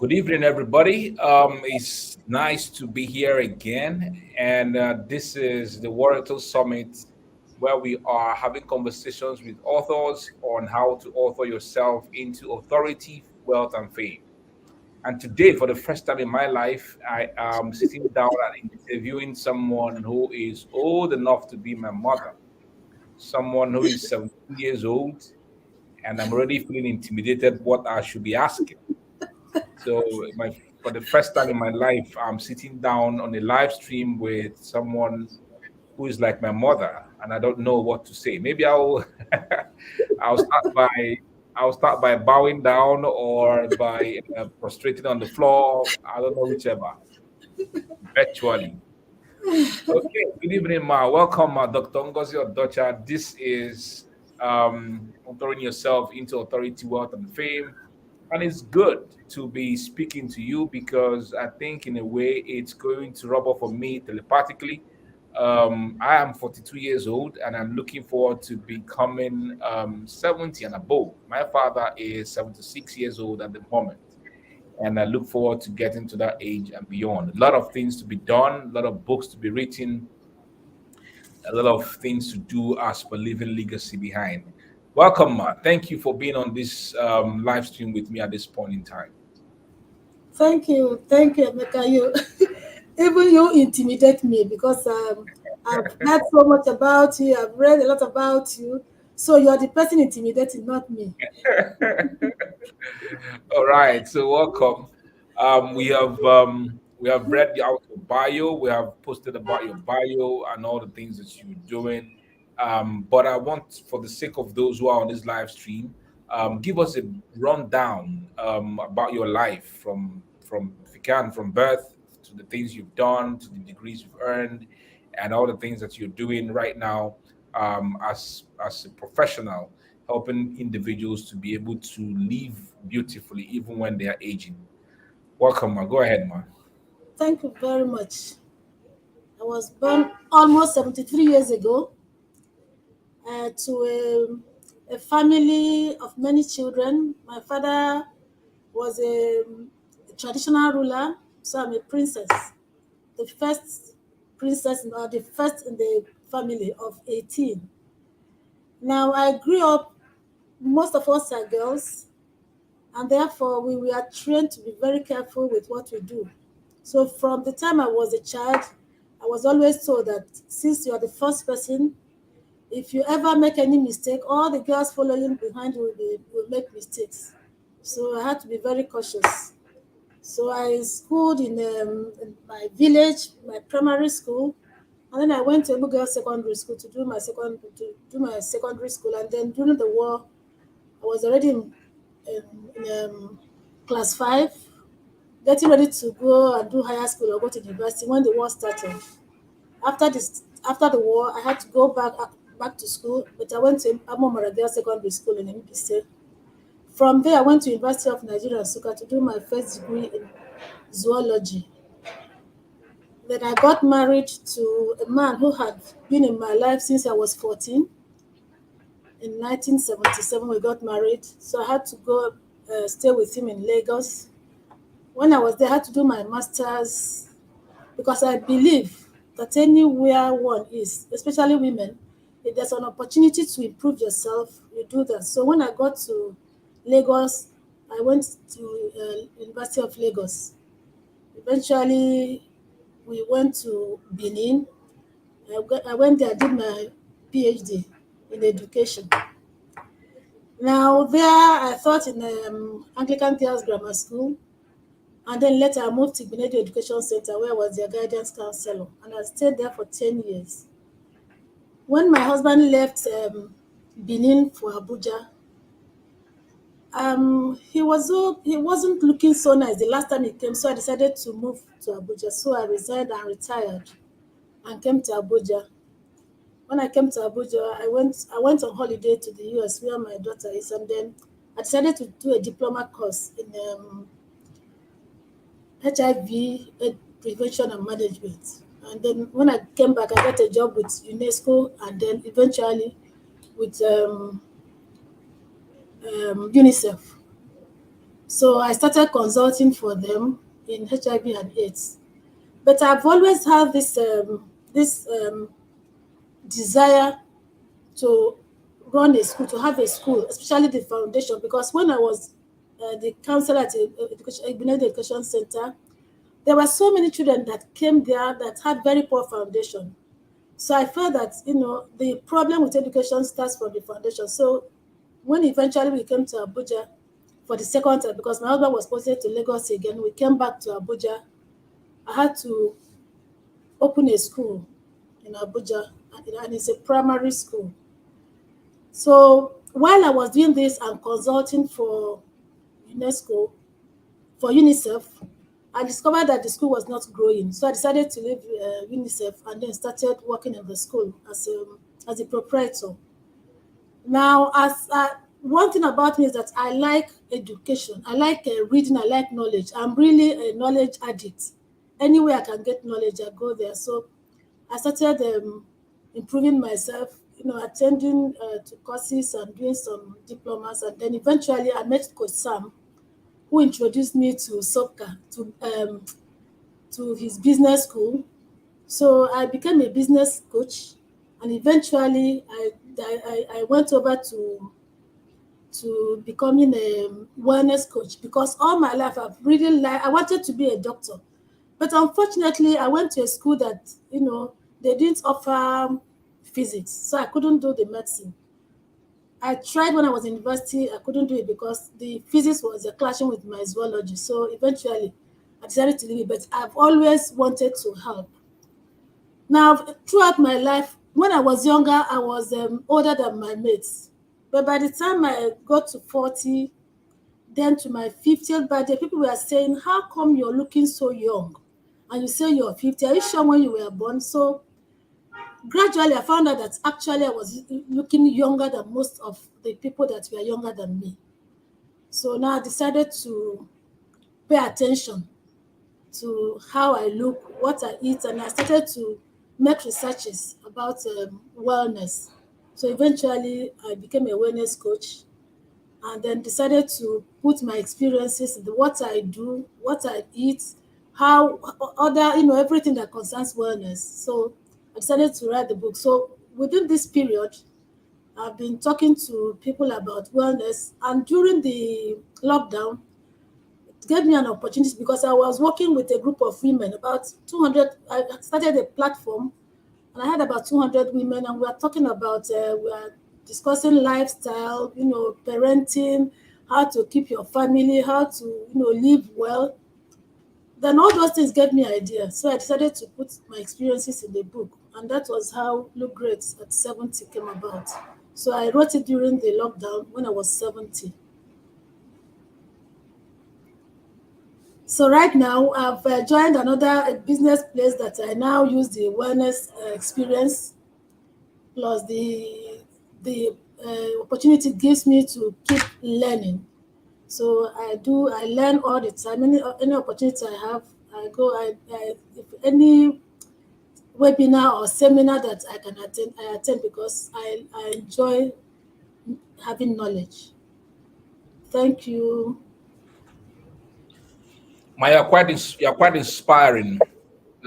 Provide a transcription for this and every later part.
Good evening, everybody. It's nice to be here again. And this is the Warrior Summit, where we are having conversations with authors on how to author yourself into authority, wealth, and fame. And today, for the first time in my life, I am sitting down and interviewing someone who is old enough to be my mother, someone who is 17 years old, and I'm already feeling intimidated what I should be asking. So for the first time in my life, I'm sitting down on a live stream with someone who is like my mother, and I don't know what to say. Maybe I'll I'll start by I'll start by bowing down or by prostrating on the floor. I don't know whichever. Virtually. Okay. Good evening, Ma. Welcome, Dr. Ngozi Odocha. This is authoring yourself into authority, wealth, and fame. And it's good to be speaking to you because I think, in a way, it's going to rub off on me telepathically. I am 42 years old and I'm looking forward to becoming 70 and above. My father is 76 years old at the moment, and I look forward to getting to that age and beyond. A lot of things to be done, a lot of books to be written, a lot of things to do as per leaving legacy behind. Welcome, Ma. Thank you for being on this live stream with me at this point in time. Thank you, Emeka. You even you intimidate me because I've heard so much about you. I've read a lot about you. So you are the person intimidating, not me. All right, so welcome. We have read out your bio. We have posted about your bio and all the things that you're doing. But I want, for the sake of those who are on this live stream, give us a rundown about your life from if you can, from birth to the things you've done, to the degrees you've earned, and all the things that you're doing right now as a professional, helping individuals to be able to live beautifully even when they are aging. Welcome, Ma. Go ahead, Ma. Thank you very much. I was born almost 73 years ago to a family of many children. My father was a traditional ruler, so I'm a princess, the first princess or the first in the family of 18. Now I grew up, most of us are girls, and therefore we were trained to be very careful with what we do. So from the time I was a child, I was always told that since you are the first person, if you ever make any mistake, all the girls following behind you will make mistakes. So I had to be very cautious. So I schooled in my village, my primary school, and then I went to Ebu Girls Secondary School to do my secondary school. And then during the war, I was already in class 5, getting ready to go and do higher school or go to the university when the war started. After the war, I had to go back to school, but I went to Amo Maragel Secondary School in MPC. From there, I went to University of Nigeria, Nsukka, to do my first degree in zoology. Then I got married to a man who had been in my life since I was 14. In 1977, we got married, so I had to go stay with him in Lagos. When I was there, I had to do my master's because I believe that anywhere one is, especially women, if there's an opportunity to improve yourself, you do that. So when I got to Lagos, I went to University of Lagos. Eventually, we went to Benin. I went there, did my PhD in education. Now there, I taught in Anglican Girls Grammar School, and then later I moved to Benin Education Center, where I was their guidance counselor, and I stayed there for 10 years. When my husband left Benin for Abuja, he wasn't looking so nice the last time he came, so I decided to move to Abuja. So I resigned and retired and came to Abuja. When I came to Abuja, I went on holiday to the US where my daughter is, and then I decided to do a diploma course in HIV prevention and management. And then when I came back, I got a job with UNESCO, and then eventually with UNICEF. So I started consulting for them in HIV and AIDS. But I've always had this desire to run a school, to have a school, especially the foundation, because when I was the counselor at Igbenedi Education Center, there were so many children that came there that had very poor foundation. So I felt that the problem with education starts from the foundation. So when eventually we came to Abuja for the second time, because my husband was posted to Lagos again, we came back to Abuja. I had to open a school in Abuja, and it's a primary school. So while I was doing this and consulting for UNESCO, for UNICEF, I discovered that the school was not growing. So I decided to leave UNICEF and then started working in the school as a proprietor. Now, one thing about me is that I like education. I like reading. I like knowledge. I'm really a knowledge addict. Anywhere I can get knowledge, I go there. So I started improving myself, attending to courses and doing some diplomas. And then eventually I met Coach Sam, who introduced me to SOPCA, to his business school. So I became a business coach, and eventually I went over to becoming a wellness coach, because all my life I've really I wanted to be a doctor. But unfortunately, I went to a school that, they didn't offer physics, so I couldn't do the medicine. I tried when I was in university, I couldn't do it because the physics was clashing with my zoology. So eventually, I decided to leave it, but I've always wanted to help. Now, throughout my life, when I was younger, I was older than my mates. But by the time I got to 40, then to my 50th birthday, people were saying, "How come you're looking so young? And you say you're 50. Are you sure when you were born?" So gradually, I found out that actually I was looking younger than most of the people that were younger than me. So now I decided to pay attention to how I look, what I eat, and I started to make researches about wellness. So eventually, I became a wellness coach, and then decided to put my experiences in what I do, what I eat, how other, everything that concerns wellness. So I decided to write the book. So within this period, I've been talking to people about wellness, and during the lockdown, it gave me an opportunity because I was working with a group of women, about 200. I started a platform, and I had about 200 women, and we are talking about, we are discussing lifestyle, parenting, how to keep your family, how to, live well. Then all those things gave me ideas. So I decided to put my experiences in the book, and that was how Look Great at 70 came about. So I wrote it during the lockdown when I was 70. So right now, I've joined another business place that I now use the wellness experience plus the opportunity it gives me to keep learning. So I learn all the time. Any opportunity I have, I go. If any webinar or seminar that I can attend, I attend because I enjoy having knowledge. Thank you. My, you're quite inspiring.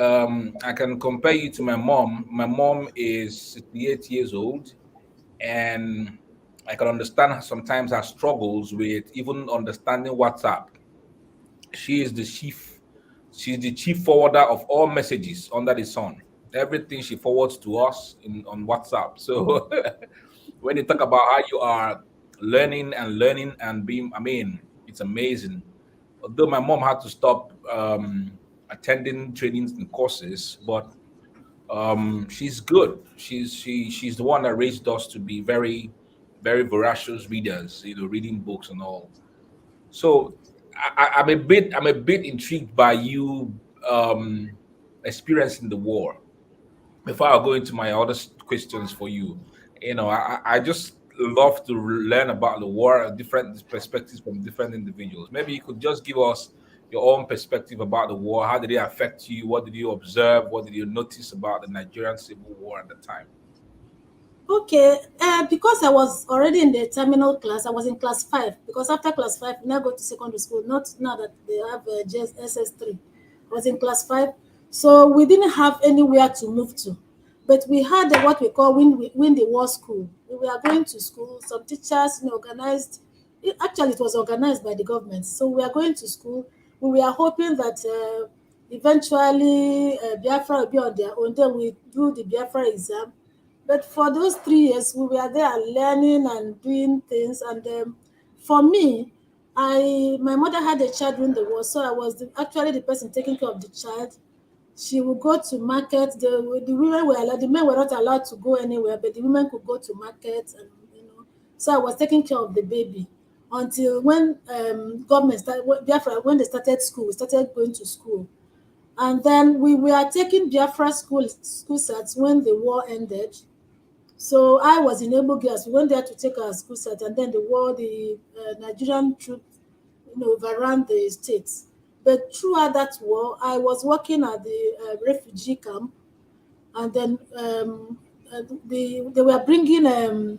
I can compare you to my mom. My mom is 68 years old, and I can understand sometimes her struggles with even understanding WhatsApp. She is the chief. She's the chief forwarder of all messages under the sun. Everything she forwards to us on WhatsApp. So when you talk about how you are learning and being, I mean, it's amazing. Although my mom had to stop attending trainings and courses, but she's good. She's the one that raised us to be very, very voracious readers, reading books and all. So I'm a bit intrigued by you experiencing the war. Before I go into my other questions for you, I just love to learn about the war, different perspectives from different individuals. Maybe you could just give us your own perspective about the war. How did it affect you? What did you observe? What did you notice about the Nigerian Civil War at the time? Okay, because I was already in the terminal class, I was in class 5. Because after class 5, we now go to secondary school, not now that they have SS3. I was in class 5. So we didn't have anywhere to move to. But we had what we call win the war school. We were going to school, some teachers organized. Actually, it was organized by the government. So we are going to school. We were hoping that eventually Biafra will be on their own. Then we do the Biafra exam, but for those 3 years, we were there learning and doing things. And for me, my mother had a child during the war, so I was actually the person taking care of the child. She would go to market. The women were allowed, the men were not allowed to go anywhere, but the women could go to market, and So I was taking care of the baby until when government started, Biafra, when they started school, we started going to school. And then we were taking Biafra school sets when the war ended. So I was in Able Girls. We went there to take our school set, and then the Nigerian troops, overran the states. But throughout that war, I was working at the refugee camp, and then they were bringing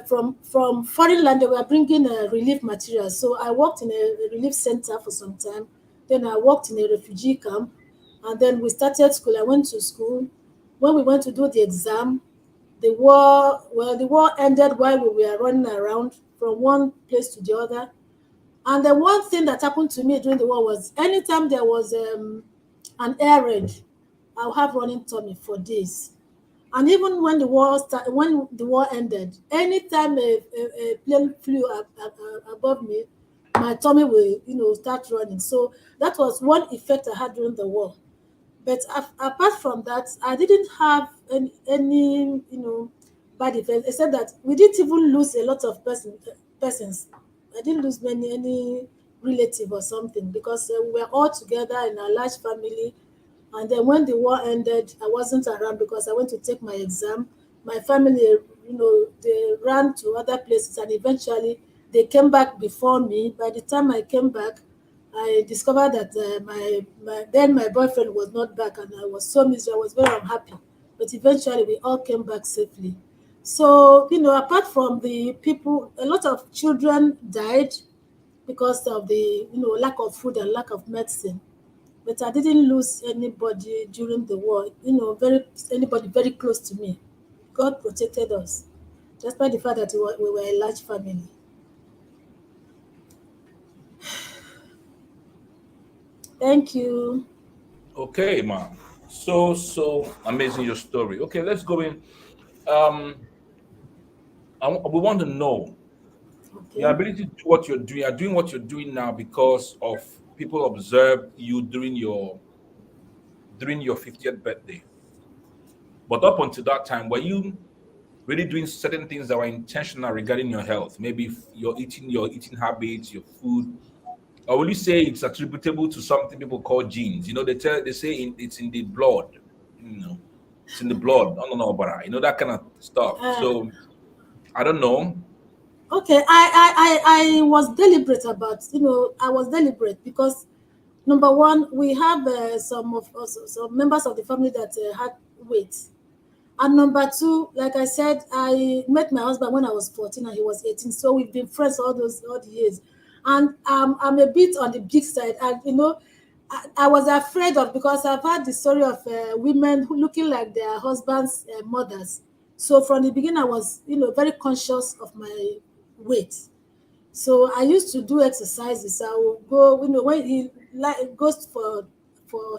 from foreign land. They were bringing relief materials. So I worked in a relief center for some time. Then I worked in a refugee camp, and then we started school. I went to school. When we went to do the exam, the war ended while we were running around from one place to the other. And the one thing that happened to me during the war was anytime there was an air raid, I'll have running tummy for days. And even when the war ended, anytime a plane flew above me, my tummy will start running. So that was one effect I had during the war. But apart from that, I didn't have any bad effects, except that we didn't even lose a lot of persons. I didn't lose any relative or something, because we were all together in a large family. And then when the war ended, I wasn't around because I went to take my exam. My family, they ran to other places, and eventually they came back before me. By the time I came back, I discovered that my boyfriend was not back, and I was so miserable. I was very unhappy. But eventually, we all came back safely. So, apart from the people, a lot of children died because of the lack of food and lack of medicine. But I didn't lose anybody during the war. Very anybody very close to me. God protected us, despite the fact that we were a large family. Thank you. Okay, man. So amazing your story. Okay, let's go in. Um, we want to know your Okay. ability to do what you're doing. You're doing what you're doing now because of people observed you during your 50th birthday. But up until that time, were you really doing certain things that were intentional regarding your health? Maybe your eating habits, your food, or will you say it's attributable to something people call genes? It's in the blood. You know, it's in the blood. No, no, no, but that kind of stuff. Uh, So I don't know. okay. I was deliberate about. I was deliberate because number one, we have some of us, some members of the family that had weight. And number two, like I said, I met my husband when I was 14 and he was 18. So we've been friends all the years. And I'm a bit on the big side. And, I was afraid of, because I've had the story of women who looking like their husbands' mothers. So from the beginning, I was, very conscious of my weight. So I used to do exercises. I will go, when he goes for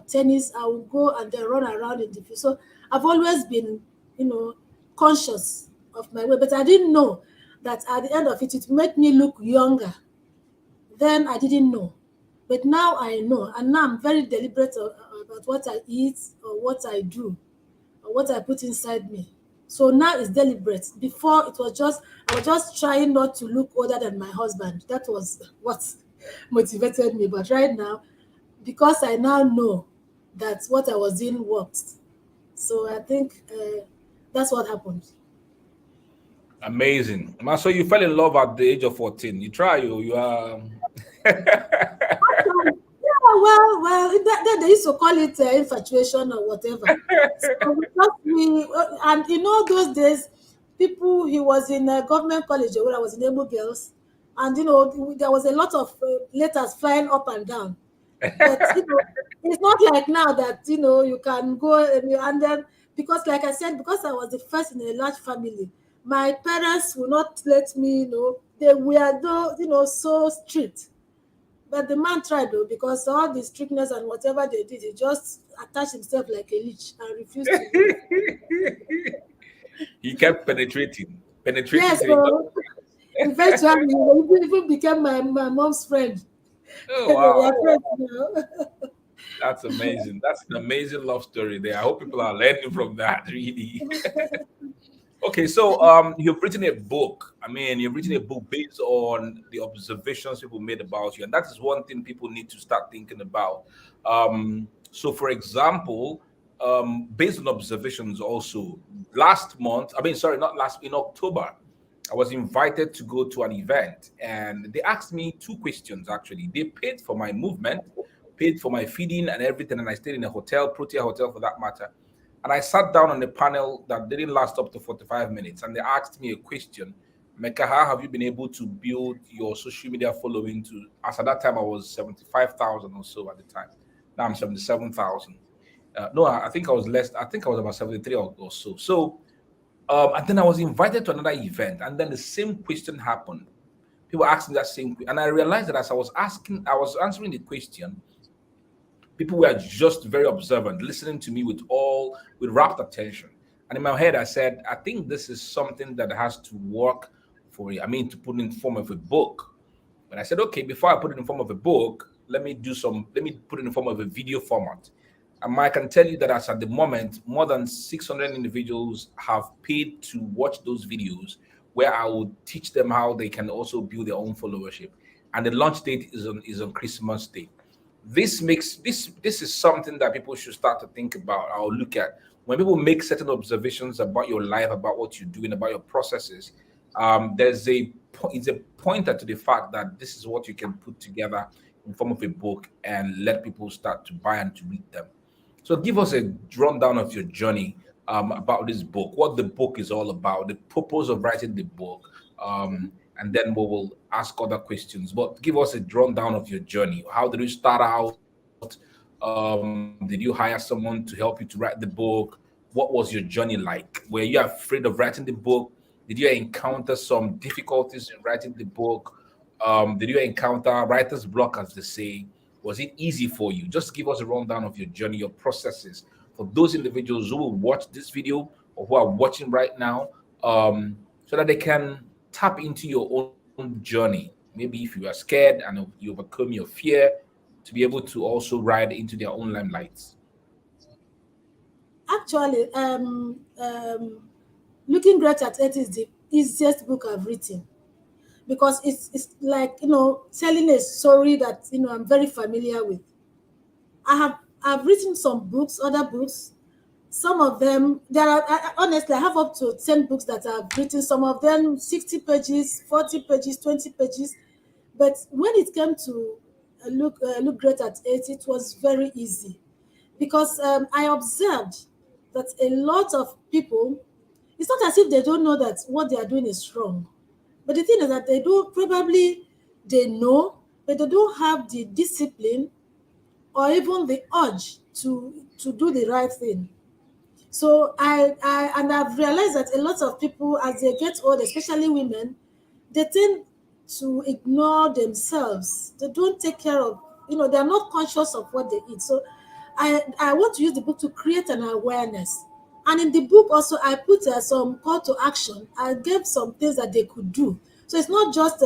tennis, I will go and then run around in the field. So I've always been, you know, conscious of my weight, but I didn't know that at the end of it, it made me look younger. Then I didn't know, but now I know, and now I'm very deliberate about what I eat or what I do or what I put inside me. So now it's deliberate. Before it was just I was just trying not to look older than my husband. That was what motivated me. But right now, because I now know that what I was doing worked, so I think that's what happened. Amazing, man. So you fell in love at the age of 14. You try, you are. Yeah, then they used to call it infatuation or whatever. So and in all those days, people, he was in a government college where I was in Able Girls, and there was a lot of letters flying up and down. But it's not like now that you can go and then, because like I said, because I was the first in a large family, my parents will not let me. They were though so strict. But the man tried though, because all the strictness and whatever they did, he just attached himself like a leech and refused to leave. He kept penetrating Yes, till he got. so eventually he even became my mom's friend. Oh They wow, were friends now. that's amazing. That's an amazing love story there. I hope people are learning from that. Really. Okay, so you've written a book. I mean, you've written a book based on the observations people made about you, and that is one thing people need to start thinking about. So, for example, based on observations, also last month, I mean, sorry, not last, in October, I was invited to go to an event, and they asked me two questions. Actually, they paid for my movement, paid for my feeding and everything, and I stayed in a hotel, Protea Hotel for that matter. And I sat down on a panel that didn't last up to 45 minutes. And they asked me a question: Mecca, how have you been able to build your social media following to, as at that time I was 75,000 or so at the time. Now I'm 77,000. No, I think I was less, I think I was about 73 or so. So, and then I was invited to another event. And then the same question happened. People asked me that same question. And I realized that as I was answering the question, people were just very observant, listening to me with rapt attention. And in my head, I said, I think this is something that has to work for it. I mean, to put in form of a book. But I said, okay, before I put it in form of a book, let me put it in form of a video format. And I can tell you that as at the moment, more than 600 individuals have paid to watch those videos where I will teach them how they can also build their own followership. And the launch date is on Christmas Day. This is something that people should start to think about or look at when people make certain observations about your life, about what you're doing, about your processes. It's a pointer to the fact that this is what you can put together in form of a book and let people start to buy and to read them. So give us a rundown of your journey, about this book, what the book is all about, the purpose of writing the book, and then we will ask other questions. But give us a rundown of your journey. How did you start out? Did you hire someone to help you to write the book? What was your journey like? Were you afraid of writing the book? Did you encounter some difficulties in writing the book? Did you encounter writer's block, as they say? Was it easy for you? Just give us a rundown of your journey, your processes, for those individuals who will watch this video or who are watching right now, so that they can tap into your own journey. Maybe if you are scared and you overcome your fear, to be able to also ride into their own limelights. Actually, Looking Great at 80 is the easiest book I've written, because it's like telling a story that I'm very familiar with. I've written some books, other books. Some of them, honestly, I have up to 10 books that I've written. Some of them 60 pages, 40 pages, 20 pages. But when it came to look great at 80, it was very easy, because I observed that a lot of people, it's not as if they don't know that what they are doing is wrong. But the thing is that they know, but they don't have the discipline or even the urge to do the right thing. So I've realized that a lot of people, as they get old, especially women, they tend to ignore themselves. They don't take care of, they're not conscious of what they eat. So I want to use the book to create an awareness. And in the book also, I put some call to action. I gave some things that they could do. So it's not just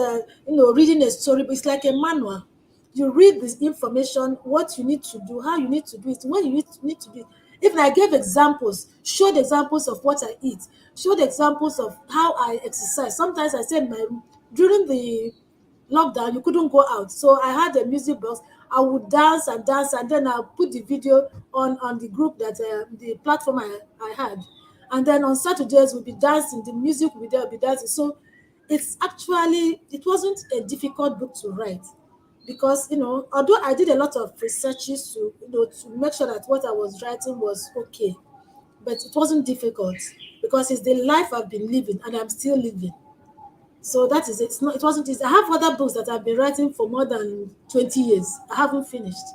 reading a story, but it's like a manual. You read this information, what you need to do, how you need to do it, when you need to do it. Even I gave examples, showed examples of what I eat, showed examples of how I exercise. Sometimes I said during the lockdown, you couldn't go out. So I had a music box. I would dance and dance, and then I'll put the video on the group that the platform I had. And then on Saturdays, we'll be dancing, the music will be there, we'll be dancing. So it wasn't a difficult book to write. because although I did a lot of researches to to make sure that what I was writing was okay, but it wasn't difficult because it's the life I've been living and I'm still living. So that is it. It wasn't easy. I have other books that I've been writing for more than 20 years. I haven't finished.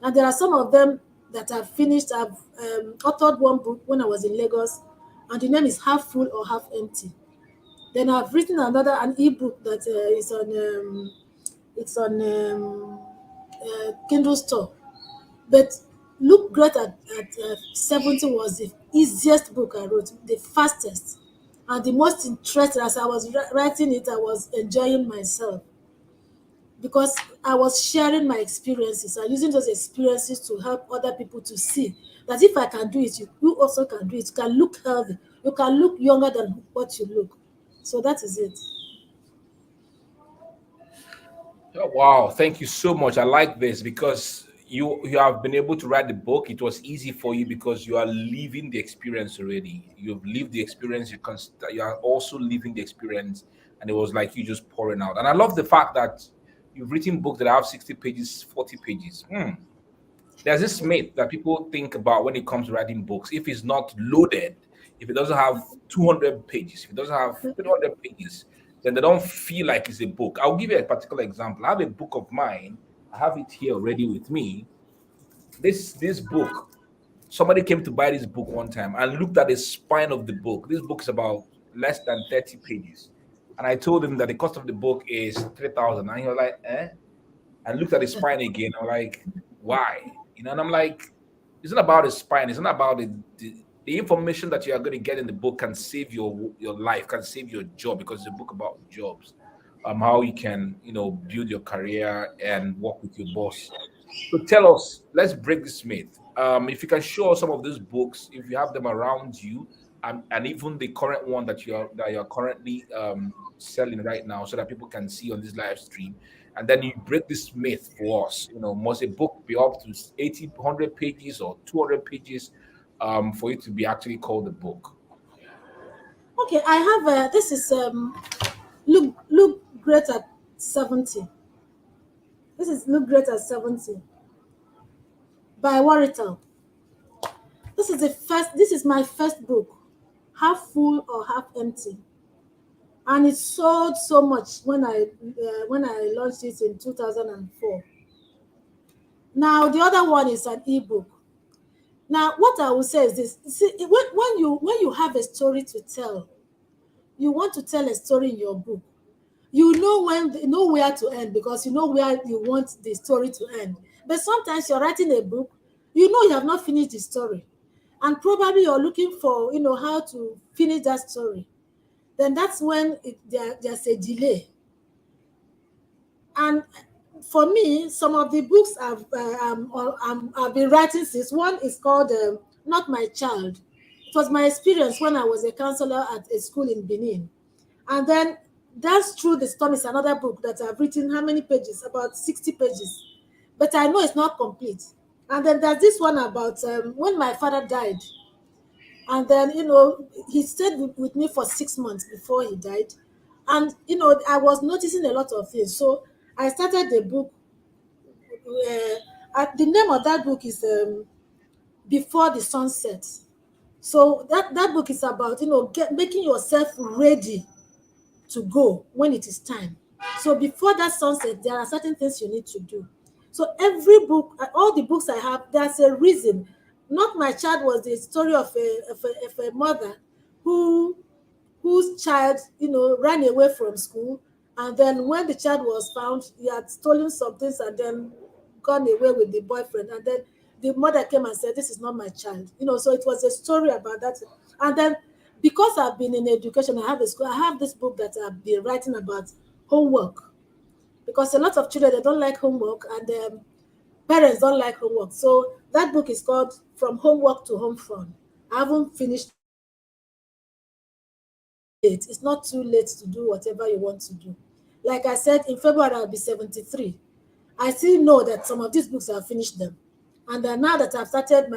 And there are some of them that I've finished. I've authored one book when I was in Lagos, and the name is Half Full or Half Empty. Then I've written an ebook that is on Kindle store. But Look Great at 70 was the easiest book I wrote, the fastest, and the most interesting. As I was writing it, I was enjoying myself because I was sharing my experiences and using those experiences to help other people to see that if I can do it, you also can do it. You can look healthy, you can look younger than what you look. So that is it. Oh, wow, thank you so much. I like this because you have been able to write the book. It was easy for you because you are living the experience already. You've lived the experience. You are also living the experience, and it was like you just pouring out. And I love the fact that you've written books that have 60 pages, 40 pages. There's this myth that people think about when it comes to writing books. If it's not loaded, if it doesn't have 200 pages, if it doesn't have 300 pages, then they don't feel like it's a book. I'll give you a particular example. I have a book of mine. I have it here already with me. This book, somebody came to buy this book one time and looked at the spine of the book. This book is about less than 30 pages. And I told him that the cost of the book is 3,000. And he was like, eh? And looked at the spine again. I'm like, why? And I'm like, it's not about the spine. It's not about the information that you are going to get in the book can save your life, can save your job because it's a book about jobs. How you can build your career and work with your boss. So tell us, let's break this myth. If you can show us some of these books, if you have them around you, and even the current one that you're currently selling right now, so that people can see on this live stream, and then you break this myth for us. Must a book be up to 80, 100 pages or 200 pages for it to be actually called a book? Okay, I have this is Look Great at 70. This is Look Great at 70 by Warrital. This is my first book, Half Full or Half Empty. And it sold so much when I launched it in 2004. Now the other one is an ebook. Now what I will say is this: see, when you have a story to tell, you want to tell a story in your book. You know where to end because you know where you want the story to end. But sometimes you're writing a book, you have not finished the story, and probably you're looking for how to finish that story. Then that's when there's a delay. And for me, some of the books I've been writing since, one is called Not My Child. It was my experience when I was a counselor at a school in Benin. And then That's Through the Storm is another book that I've written. How many pages? About 60 pages. But I know it's not complete. And then there's this one about when my father died. And then, he stayed with me for 6 months before he died. And, I was noticing a lot of things. So I started the book. The name of that book is Before the Sunset. So that book is about, making yourself ready to go when it is time. So before that sunset, there are certain things you need to do. So every book, all the books I have, there's a reason. Not My Child was the story of a mother who whose child, ran away from school. And then when the child was found, he had stolen some things and then gone away with the boyfriend. And then the mother came and said, "This is not my child." So it was a story about that. And then because I've been in education, I have a school, I have this book that I've been writing about homework. Because a lot of children, they don't like homework, and parents don't like homework. So that book is called From Homework to Home Fun. I haven't finished. It's not too late to do whatever you want to do. Like I said, in February I'll be 73. I still know that some of these books I've finished them, and then now that I've started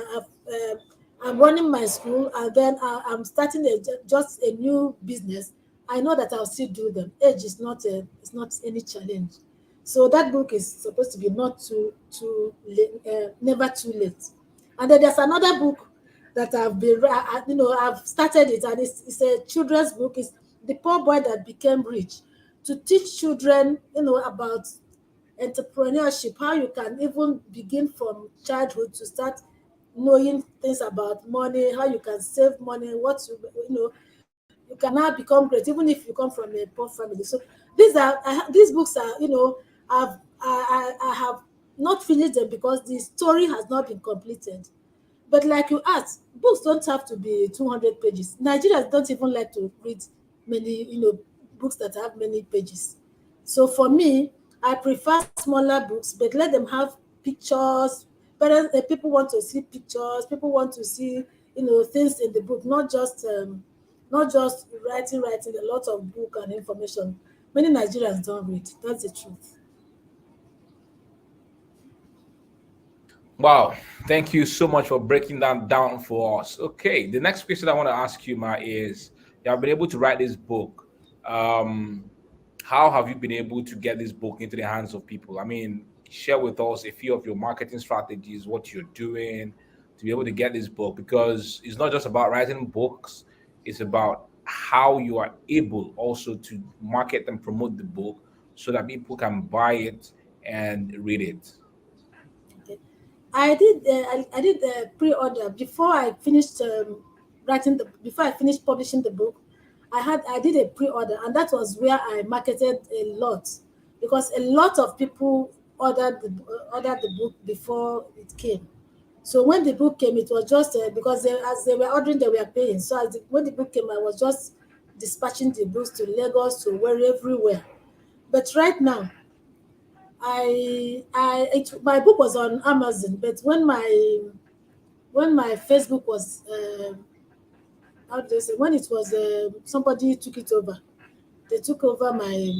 I'm running my school, and then I'm starting just a new business. I know that I'll still do them. Age is not it's not any challenge. So that book is supposed to be not too late, never too late. And then there's another book that I've started it, and it's a children's book. It's The Poor Boy That Became Rich, to teach children, about entrepreneurship, how you can even begin from childhood to start knowing things about money, how you can save money, you can now become great even if you come from a poor family. So these books are, I have not finished them because the story has not been completed. But like you asked, books don't have to be 200 pages. Nigerians don't even like to read many, books that have many pages. So for me, I prefer smaller books, but let them have pictures. Parents, people want to see pictures. People want to see, things in the book, not just writing a lot of book and information. Many Nigerians don't read. That's the truth. Wow, thank you so much for breaking that down for us. Okay, the next question I want to ask you, Ma, is you have been able to write this book. Um, how have you been able to get this book into the hands of people? I mean, share with us a few of your marketing strategies, what you're doing to be able to get this book, because it's not just about writing books, it's about how you are able also to market and promote the book so that people can buy it and read it. Okay. I did pre-order before I finished before I finished publishing the book. I did a pre-order, and that was where I marketed a lot, because a lot of people ordered the book before it came. So when the book came, it was just because as they were ordering, they were paying. So when the book came, I was just dispatching the books to Lagos, to where everywhere. But right now, my book was on Amazon, but when my Facebook was, how do they say, when it was, somebody took it over. They took over my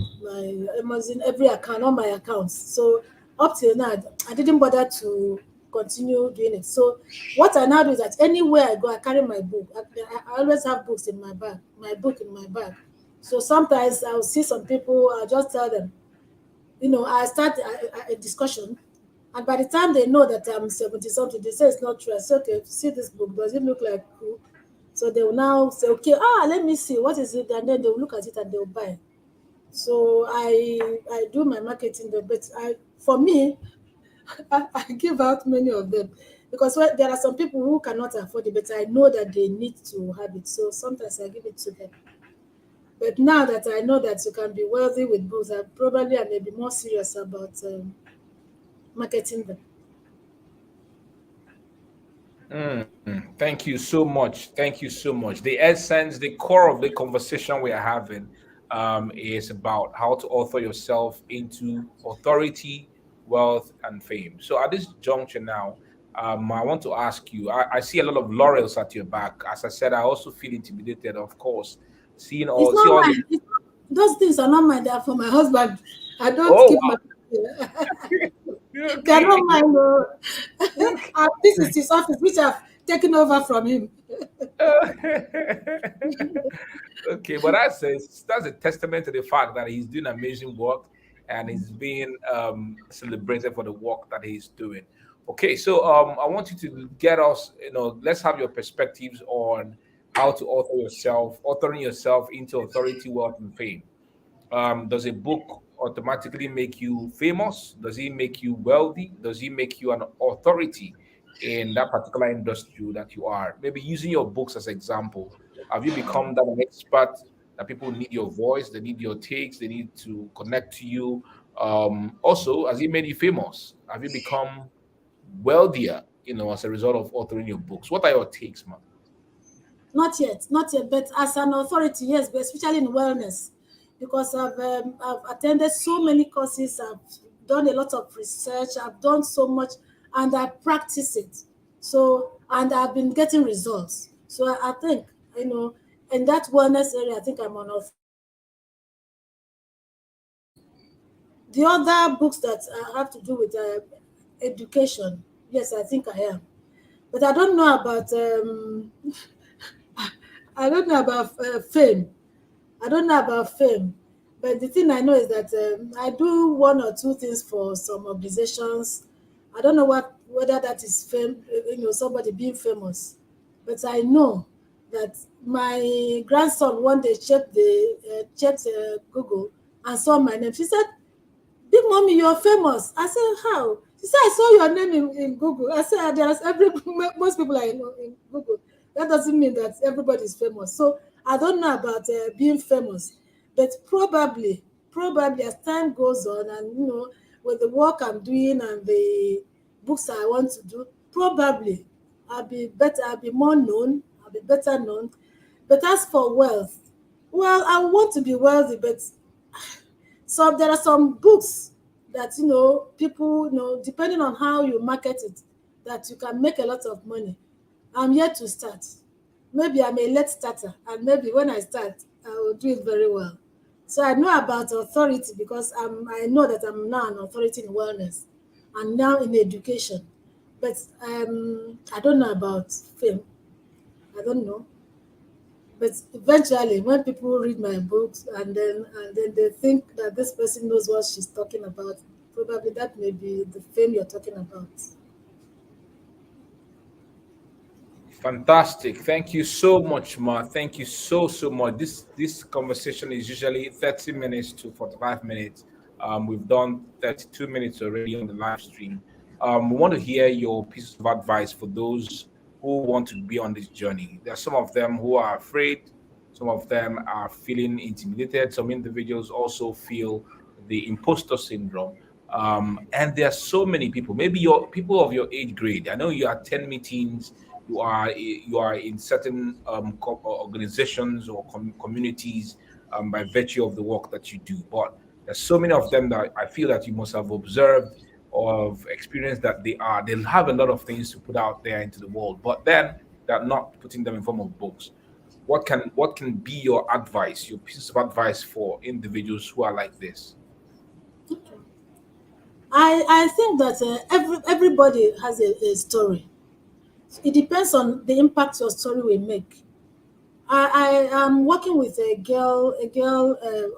Amazon, every account, all my accounts. So up till now, I didn't bother to continue doing it. So what I now do is that anywhere I go, I carry my book. I always have books in my bag, my book in my bag. So sometimes I'll see some people, I'll just tell them, I start a discussion, and by the time they know that I'm 70 something, they say it's not true. I say, okay, see this book, does it look like cool? So they will now say, okay, let me see, what is it? And then they will look at it and they'll buy. So I do my marketing there, but for me, I give out many of them, because there are some people who cannot afford it, but I know that they need to have it. So sometimes I give it to them. But now that I know that you can be wealthy with books, I may be more serious about marketing them. Thank you so much. Thank you so much. The essence, the core of the conversation we are having is about how to author yourself into authority, wealth, and fame. So at this juncture now, I want to ask you. I see a lot of laurels at your back. As I said, I also feel intimidated, of course, seeing It's all see not all the. mine. Those things are not mine. They are for my husband. I don't Oh keep my. wow. They are Okay. not mine. No. Okay. And this is his office, which I've taken over from him. Okay, but that's a testament to the fact that he's doing amazing work and he's being celebrated for the work that he's doing. Okay, so I want you to get us, let's have your perspectives on how to authoring yourself into authority, wealth, and fame. Does a book automatically make you famous? Does it make you wealthy? Does it make you an authority in that particular industry that you are? Maybe using your books as example, have you become that an expert that people need your voice, they need your takes, they need to connect to you? Also, has it made you famous? Have you become wealthier, as a result of authoring your books? What are your takes, man? Not yet, not yet. But as an authority, yes, but especially in wellness, because I've attended so many courses. I've done a lot of research. I've done so much, and I practice it. So, and I've been getting results. So I think, in that wellness area, I think I'm an authority. The other books that have to do with education, yes, I think I am. But I don't know about fame. I don't know about fame. But the thing I know is that I do one or two things for some organizations. I don't know whether that is somebody being famous, but I know that my grandson one day checked Google and saw my name. She said, "Big mommy, you're famous." I said, "How?" She said, "I saw your name in Google." I said, "There's most people are in Google. That doesn't mean that everybody is famous." So I don't know about being famous, but probably as time goes on, and with the work I'm doing and the books I want to do, probably I'll be better. I'll be more known. I'll be better known. But as for wealth, well, I want to be wealthy, but there are some books that people depending on how you market it, that you can make a lot of money. I'm yet to start. Maybe I'm a late starter, and maybe when I start I will do it very well. So I know about authority because I know that I'm now an authority in wellness and now in education, but I don't know about fame. I don't know. But eventually, when people read my books and then they think that this person knows what she's talking about, probably that may be the fame you're talking about. Fantastic. Thank you so much, Ma. Thank you so much. This conversation is usually 30 minutes to 45 minutes. We've done 32 minutes already on the live stream. We want to hear your pieces of advice for those who want to be on this journey. There are some of them who are afraid, some of them are feeling intimidated, some individuals also feel the imposter syndrome. And there are so many people, maybe your people of your age grade. I know you attend meetings, you are in certain organizations or communities by virtue of the work that you do. But there's so many of them that I feel that you must have observed or have experienced that they'll have a lot of things to put out there into the world, but then they're not putting them in form of books. What can be your advice, your pieces of advice for individuals who are like this? I think that everybody has a story. It depends on the impact your story will make. I am working with a girl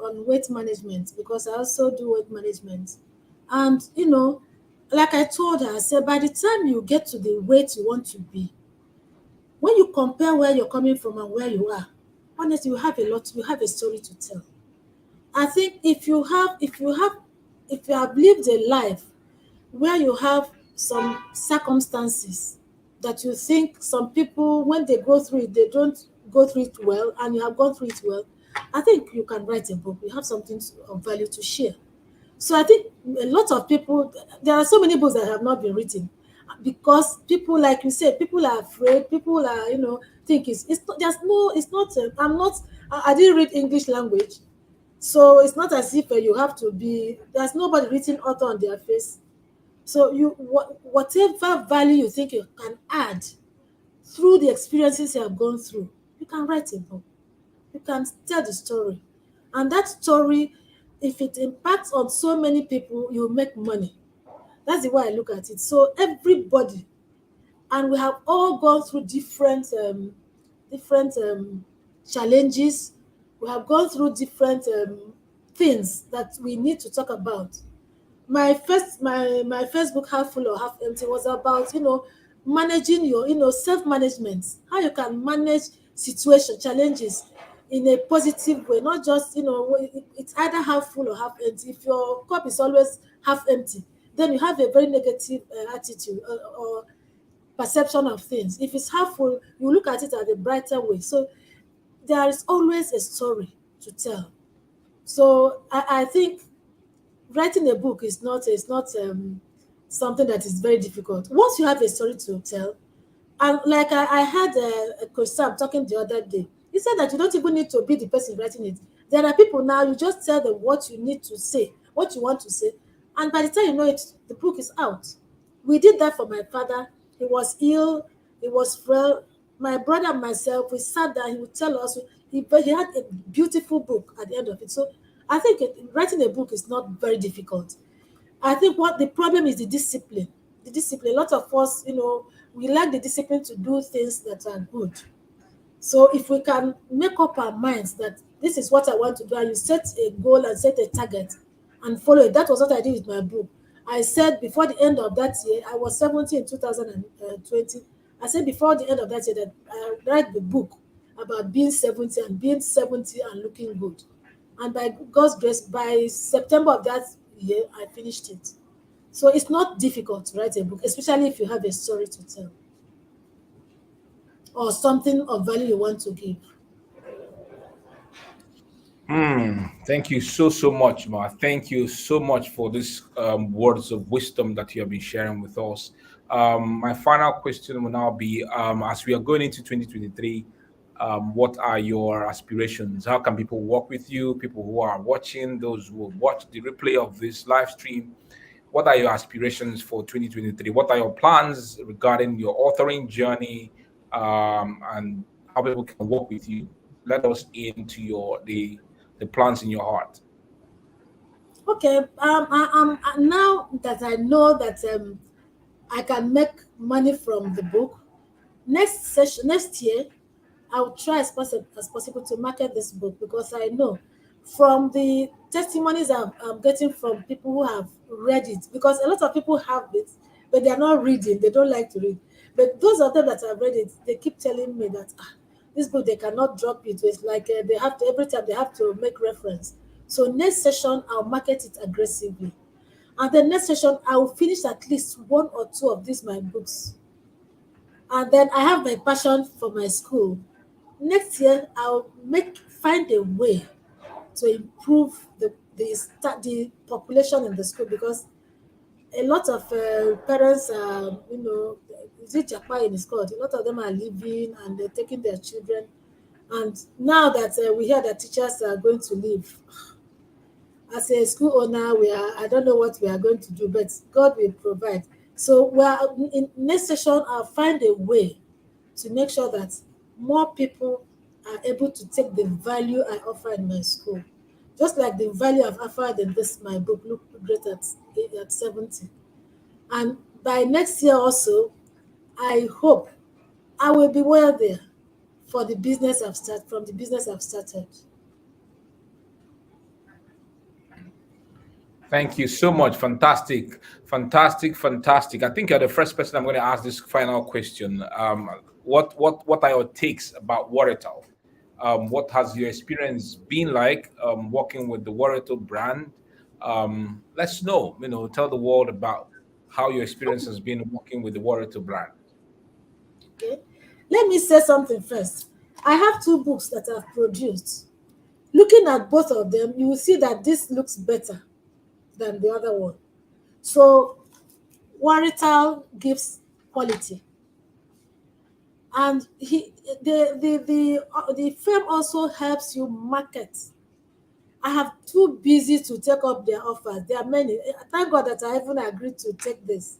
on weight management because I also do weight management. And like I told her, I said, by the time you get to the weight you want to be, when you compare where you're coming from and where you are, honestly, you have a story to tell. I think if you have lived a life where you have some circumstances that you think some people, when they go through it, they don't go through it well, and you have gone through it well, I think you can write a book. You have something of value to share. So I think a lot of people, there are so many books that have not been written because people, like you said, people are afraid. People are, think it's not, there's no, it's not. I'm not. I didn't read English language, so it's not as if you have to be. There's nobody written author on their face. So whatever value you think you can add through the experiences you have gone through, you can write a book. You can tell the story. And that story, if it impacts on so many people, you make money. That's the way I look at it. So everybody, and we have all gone through different challenges. We have gone through different things that we need to talk about. My first book, Half Full or Half Empty, was about managing your self management, how you can manage situation challenges in a positive way, not just it's either half full or half empty. If your cup is always half empty, then you have a very negative attitude or perception of things. If it's half full, you look at it at a brighter way. So there is always a story to tell. So I think writing a book is not something that is very difficult. Once you have a story to tell, and like I had a coach Sam talking the other day, he said that you don't even need to be the person writing it. There are people now, you just tell them what you need to say, what you want to say, and by the time you know it, the book is out. We did that for my father. He was ill, he was frail. My brother and myself, we sat down, he would tell us, but he had a beautiful book at the end of it. So I think writing a book is not very difficult. I think what the problem is the discipline. The discipline. A lot of us, we lack the discipline to do things that are good. So if we can make up our minds that this is what I want to do, and you set a goal and set a target and follow it. That was what I did with my book. I said before the end of that year, I was 70 in 2020. I said before the end of that year that I write the book about being 70 and being 70 and looking good. And by God's grace, by September of that year, I finished it. So it's not difficult to write a book, especially if you have a story to tell or something of value you want to give. Thank you so much, Ma. Thank you so much for this words of wisdom that you have been sharing with us. My final question will now be: as we are going into 2023, what are your aspirations? How can people work with you? People who are watching, those who will watch the replay of this live stream, what are your aspirations for 2023? What are your plans regarding your authoring journey, and how people can work with you? Let us into the plans in your heart. Okay, now that I know that I can make money from the book, next year, I will try as possible to market this book because I know from the testimonies I'm getting from people who have read it, because a lot of people have it, but they are not reading, they don't like to read. But those of them that have read it, they keep telling me that this book they cannot drop it. It's like they have to, every time they have to make reference. So next session, I'll market it aggressively. And the next session, I will finish at least one or two of these my books. And then I have my passion for my school. Next year, I'll find a way to improve the population in the school, because a lot of parents are, is it Japa in school? A lot of them are leaving and they're taking their children. And now that we hear that teachers are going to leave, as a school owner, I don't know what we are going to do, but God will provide. So we are in next session. I'll find a way to make sure that more people are able to take the value I offer in my school. Just like the value I've offered in this my book, Look Great at 70. And by next year also, I hope I will be well there for the business I've started from the business I've started. Thank you so much. Fantastic, fantastic, fantastic. I think you're the first person I'm going to ask this final question. What are your takes about Watertal? What has your experience been like working with the Watertal brand? Let's know. Tell the world about how your experience has been working with the Watertal brand. Okay. Let me say something first. I have two books that I've produced. Looking at both of them, you will see that this looks better than the other one. So Warital gives quality, and the firm also helps you market. I have too busy to take up their offers. There are many. Thank God that I even agreed to take this.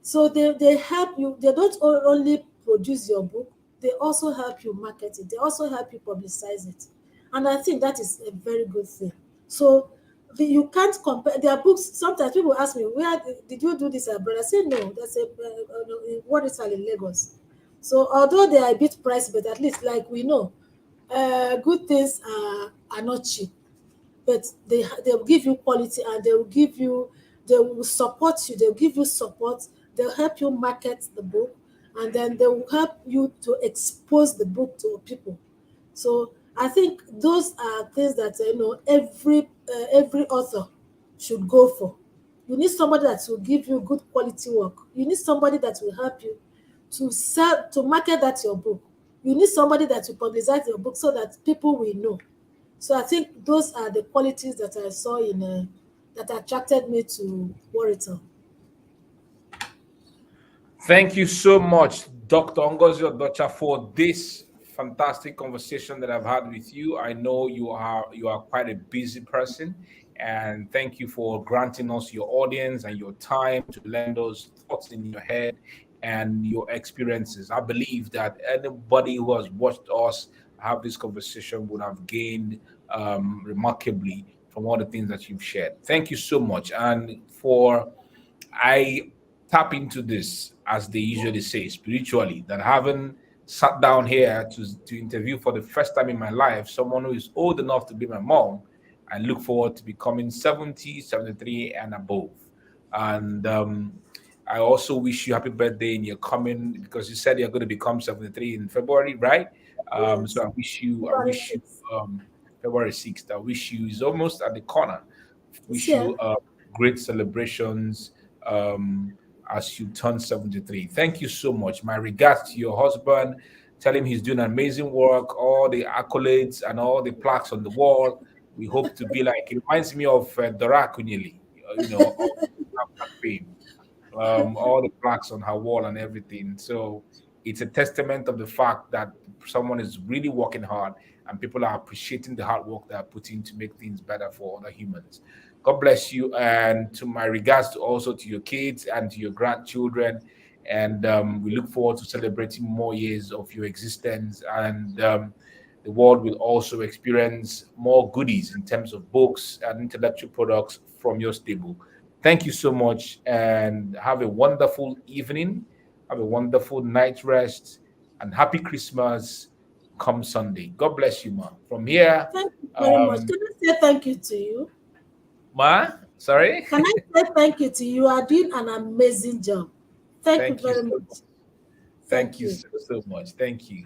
So they help you. They don't only produce your book, they also help you market it. They also help you publicize it. And I think that is a very good thing. So you can't compare their books. Sometimes people ask me, where did you do this abroad? I say, no, that's what is in Lagos. So although they are a bit pricey, but at least like we know, good things are not cheap, but they'll give you quality, and they will support you, they'll give you support, they'll help you market the book, and then they will help you to expose the book to people. So I think those are things that every author should go for. You need somebody that will give you good quality work. You need somebody that will help you to market that your book. You need somebody that will publicize your book so that people will know. So I think those are the qualities that I saw in that attracted me to Warrington. Thank you so much, Dr. Ngozi Odocha, for this fantastic conversation that I've had with you. I know you are quite a busy person, and thank you for granting us your audience and your time to lend us thoughts in your head and your experiences. I believe that anybody who has watched us have this conversation would have gained remarkably from all the things that you've shared. Thank you so much, and for I tap into this, as they usually say, spiritually, that having sat down here to interview for the first time in my life someone who is old enough to be my mom. I look forward to becoming 70, 73, and above. And I also wish you happy birthday in your coming, because you said you're going to become 73 in February, right? So Yes. I February wish you 6th. February 6th. I wish you, is almost at the corner. It's Wish here. you great celebrations um, as you turn 73. Thank you so much. My regards to your husband. Tell him he's doing amazing work, all the accolades and all the plaques on the wall. We hope to be like, it reminds me of Dora Kunyili, of that fame, all the plaques on her wall and everything. So it's a testament of the fact that someone is really working hard and people are appreciating the hard work they are putting to make things better for other humans. God bless you. And to my regards to also to your kids and to your grandchildren. And we look forward to celebrating more years of your existence. And the world will also experience more goodies in terms of books and intellectual products from your stable. Thank you so much and have a wonderful evening. Have a wonderful night rest and happy Christmas come Sunday. God bless you, ma. From here, Thank you very much. um, Can I say thank you to you? ma, sorry. Can I say thank you to you? You are doing an amazing job. Thank you Thank you very so much. much. Thank Thank you you. so, so much. Thank you.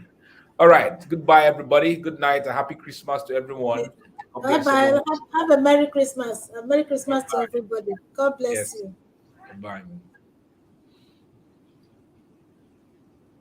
All right. Goodbye, everybody. Good night. A happy Christmas to everyone. God Bye bless bye. everyone. Have a Merry Christmas. A Merry Christmas to Bye-bye. everybody. God bless Yes. you. Goodbye.